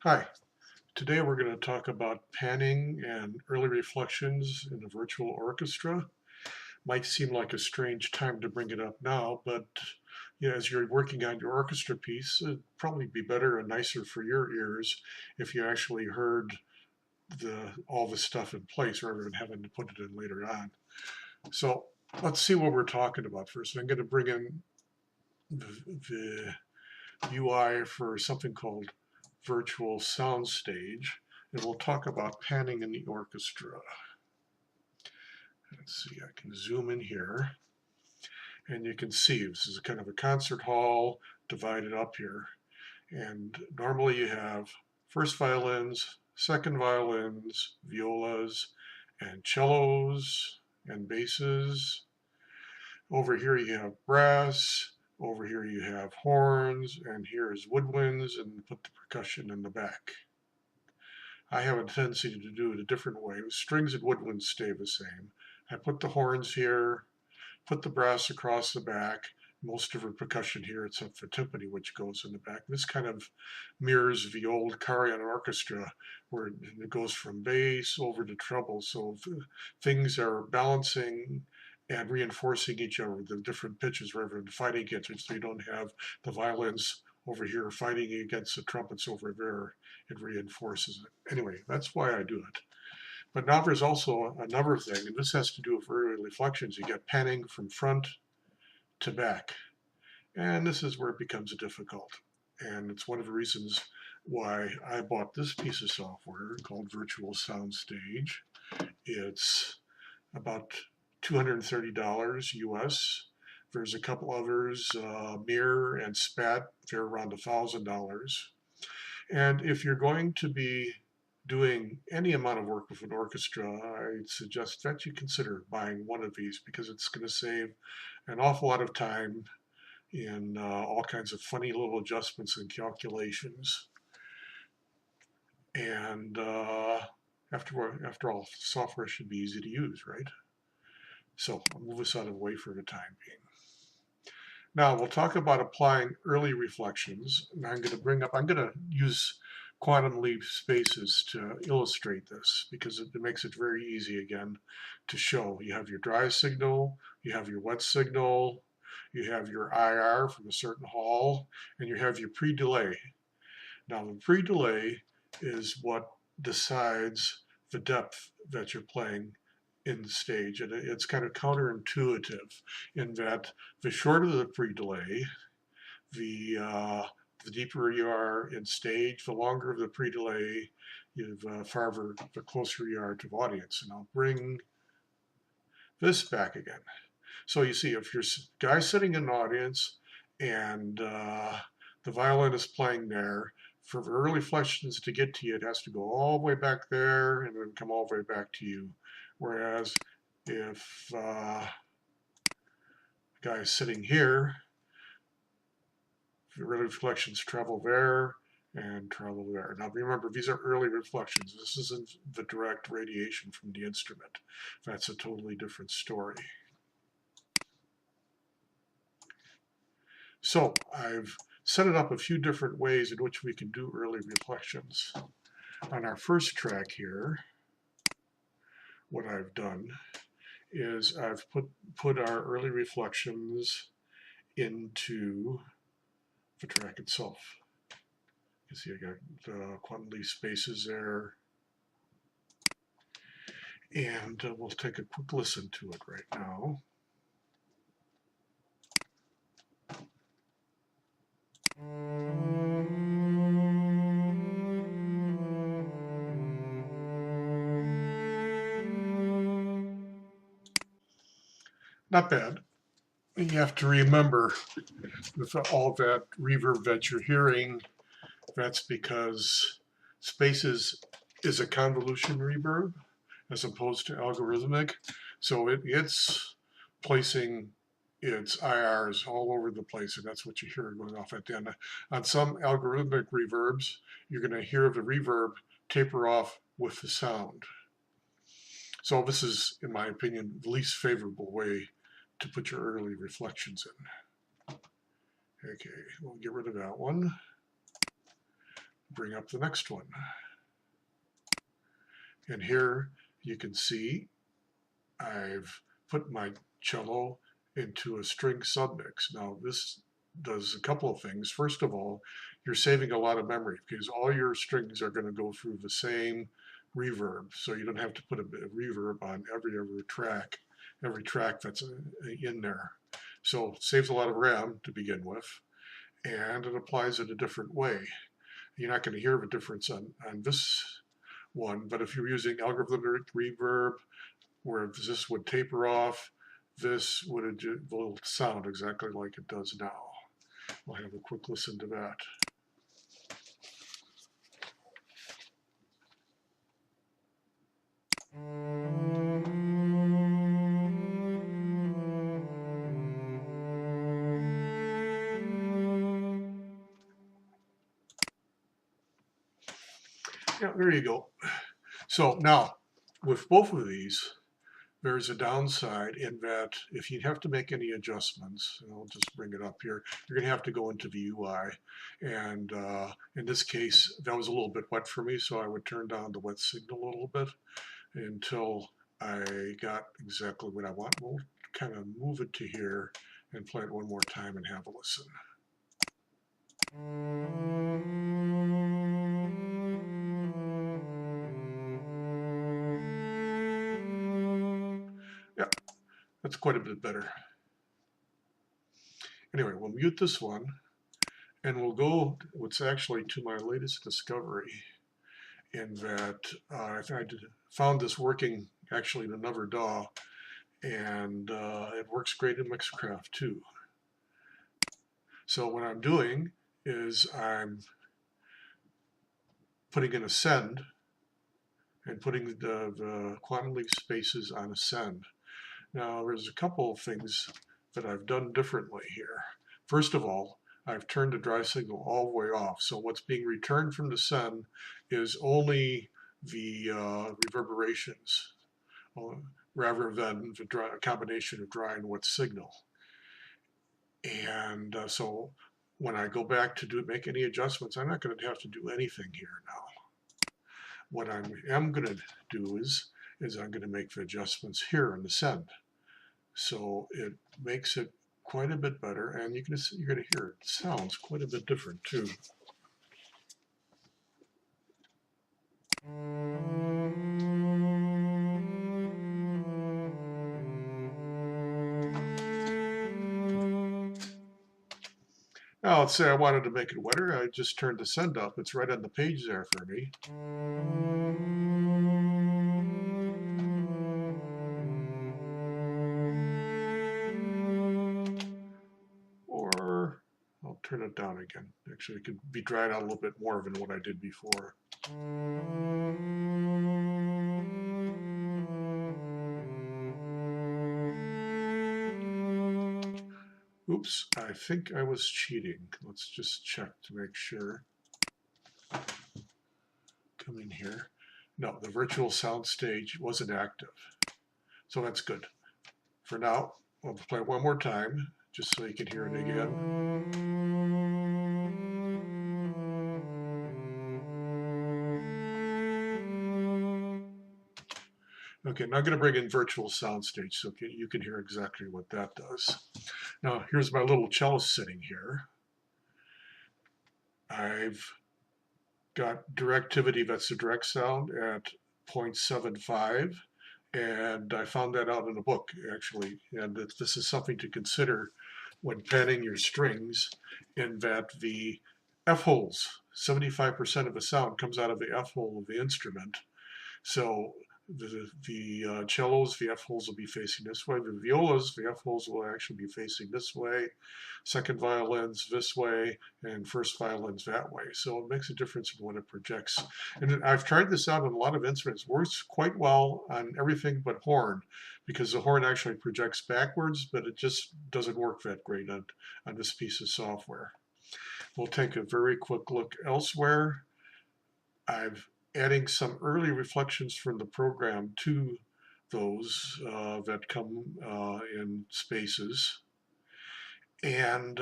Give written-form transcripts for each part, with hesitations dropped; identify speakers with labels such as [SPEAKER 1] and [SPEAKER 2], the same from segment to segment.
[SPEAKER 1] Hi, today we're going to talk about panning and early reflections in a virtual orchestra. Might seem like a strange time to bring it up now, but as you're working on your orchestra piece, it'd probably be better and nicer for your ears if you actually heard all the stuff in place rather than having to put it in later on. So let's see what we're talking about first. I'm going to bring in the UI for something called virtual soundstage, and we'll talk about panning in the orchestra. Let's see, I can zoom in here, and you can see this is kind of a concert hall divided up here. And normally you have first violins, second violins, violas, and cellos and basses. Over here you have brass, over here you have horns, and here is woodwinds, and put the percussion in the back. I have a tendency to do it a different way. Strings and woodwinds stay the same. I put the horns here, put the brass across the back, most of the percussion here except for timpani, which goes in the back. This kind of mirrors the old Karajan orchestra, where it goes from bass over to treble. So things are balancing and reinforcing each other, the different pitches rather than fighting against it. So you don't have the violins over here fighting against the trumpets over there. It reinforces it. Anyway, that's why I do it. But now there's also another thing, and this has to do with early reflections. You get panning from front to back. And this is where it becomes difficult. And it's one of the reasons why I bought this piece of software called Virtual Soundstage. It's about $230 US. There's a couple others, Mirror and Spat, they're around $1,000. And if you're going to be doing any amount of work with an orchestra, I suggest that you consider buying one of these because it's going to save an awful lot of time in all kinds of funny little adjustments and calculations. And after all, software should be easy to use, right? So I'll move this out of the way for the time being. Now we'll talk about applying early reflections. And I'm going to use quantum leap spaces to illustrate this because it makes it very easy again to show. You have your dry signal, you have your wet signal, you have your IR from a certain hall, and you have your pre-delay. Now the pre-delay is what decides the depth that you're playing in the stage, and it's kind of counterintuitive in that the shorter the pre-delay, the deeper you are in stage, the longer the pre-delay, the closer you are to the audience. And I'll bring this back again. So you see, if your guy's sitting in an audience and the violin is playing there, for the early reflections to get to you, it has to go all the way back there and then come all the way back to you. Whereas if the guy is sitting here, the early reflections travel there and travel there. Now remember, these are early reflections. This isn't the direct radiation from the instrument. That's a totally different story. So I've set it up a few different ways in which we can do early reflections. On our first track here, what I've done is I've put our early reflections into the track itself. You see I got the quantum leap spaces there. And we'll take a quick listen to it right now. Not bad. You have to remember with all that reverb that you're hearing, that's because spaces is a convolution reverb as opposed to algorithmic. So it's placing its IRs all over the place, and that's what you hear going off at the end. On some algorithmic reverbs, you're going to hear the reverb taper off with the sound. So this is, in my opinion, the least favorable way to put your early reflections in. Okay, we'll get rid of that one. bring up the next one. And here you can see I've put my cello into a string submix. Now this does a couple of things. First of all, you're saving a lot of memory because all your strings are going to go through the same reverb, so you don't have to put a reverb on every track that's in there. So it saves a lot of RAM to begin with, and it applies it a different way. You're not going to hear the difference on this one, but if you're using algorithmic reverb, where this would taper off, this will sound exactly like it does now. We'll have a quick listen to that. Yeah, there you go. So now, with both of these, there's a downside in that if you have to make any adjustments, and I'll just bring it up here, you're going to have to go into the UI. And in this case, that was a little bit wet for me, so I would turn down the wet signal a little bit until I got exactly what I want. We'll kind of move it to here and play it one more time and have a listen. Yeah, that's quite a bit better. Anyway, we'll mute this one and we'll go what's actually to my latest discovery, in that I found this working actually in another DAW, and it works great in Mixcraft too. So what I'm doing is I'm putting in ascend and putting the quantum leaf spaces on ascend. Now there's a couple of things that I've done differently here. First of all, I've turned the dry signal all the way off. So what's being returned from the send is only the reverberations, rather than the combination of dry and wet signal. And so when I go back to make any adjustments, I'm not going to have to do anything here now. What I am going to do is I'm going to make the adjustments here in the send. So it makes it quite a bit better, and you're going to hear it sounds quite a bit different too. Now let's say I wanted to make it wetter. I just turned the send up. It's right on the page there for me. Or I'll turn it down again. Actually, it could be dried out a little bit more than what I did before. Oops, I think I was cheating. Let's just check to make sure. Come in here. No, the virtual soundstage wasn't active. So that's good. For now, I'll play one more time, just so you can hear it again. Okay, now I'm going to bring in virtual soundstage so you can hear exactly what that does. Now, here's my little cello sitting here. I've got directivity, that's the direct sound, at 0.75. And I found that out in a book, actually. And this is something to consider when panning your strings, in that the F-holes, 75% of the sound comes out of the F-hole of the instrument. So the cellos, the F-holes will be facing this way. The violas, the F-holes will actually be facing this way. Second violins this way, and first violins that way. So it makes a difference in what it projects. And I've tried this out on a lot of instruments. It works quite well on everything but horn, because the horn actually projects backwards, but it just doesn't work that great on this piece of software. We'll take a very quick look elsewhere. I'm adding some early reflections from the program to those that come in spaces. And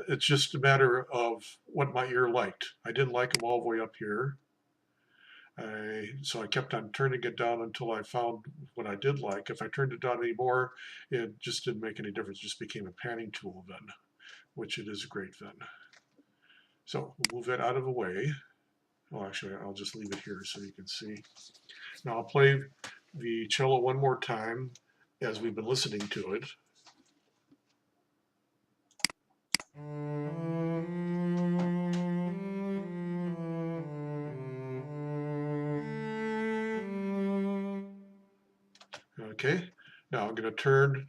[SPEAKER 1] it's just a matter of what my ear liked. I didn't like them all the way up here. So I kept on turning it down until I found what I did like. If I turned it down anymore, it just didn't make any difference. It just became a panning tool then, which it is great then. So we'll move that out of the way. Well, actually, I'll just leave it here so you can see. Now I'll play the cello one more time as we've been listening to it. Okay, now I'm going to turn,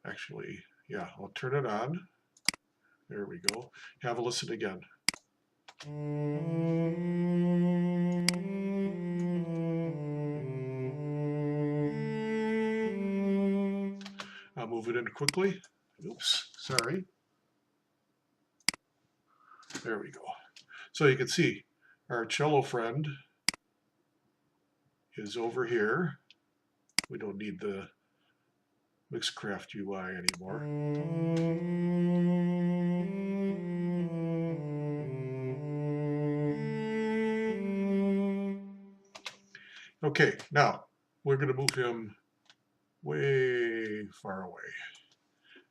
[SPEAKER 1] actually, yeah, I'll turn it on. There we go. Have a listen again. I'll move it in quickly. Oops, sorry. There we go. So you can see our cello friend is over here. We don't need the Mixcraft UI anymore. Okay, now we're going to move him way far away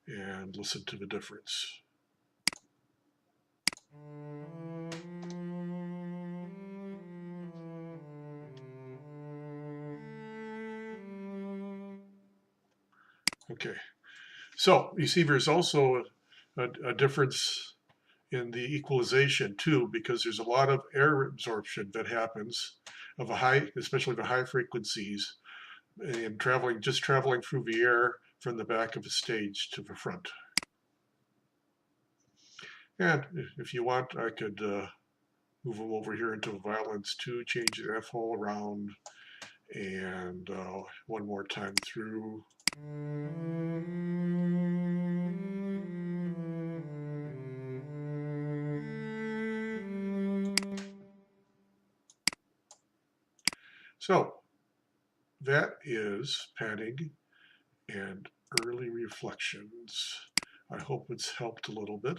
[SPEAKER 1] and listen to the difference. Okay, so you see there's also a difference in the equalization too, because there's a lot of air absorption that happens of a high, especially the high frequencies, and just traveling through the air from the back of the stage to the front. And if you want, I could move them over here into the violins too, change the F hole around, and one more time through. So that is panning and early reflections. I hope it's helped a little bit.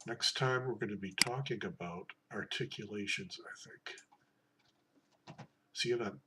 [SPEAKER 1] Next time we're going to be talking about articulations, I think. See you then.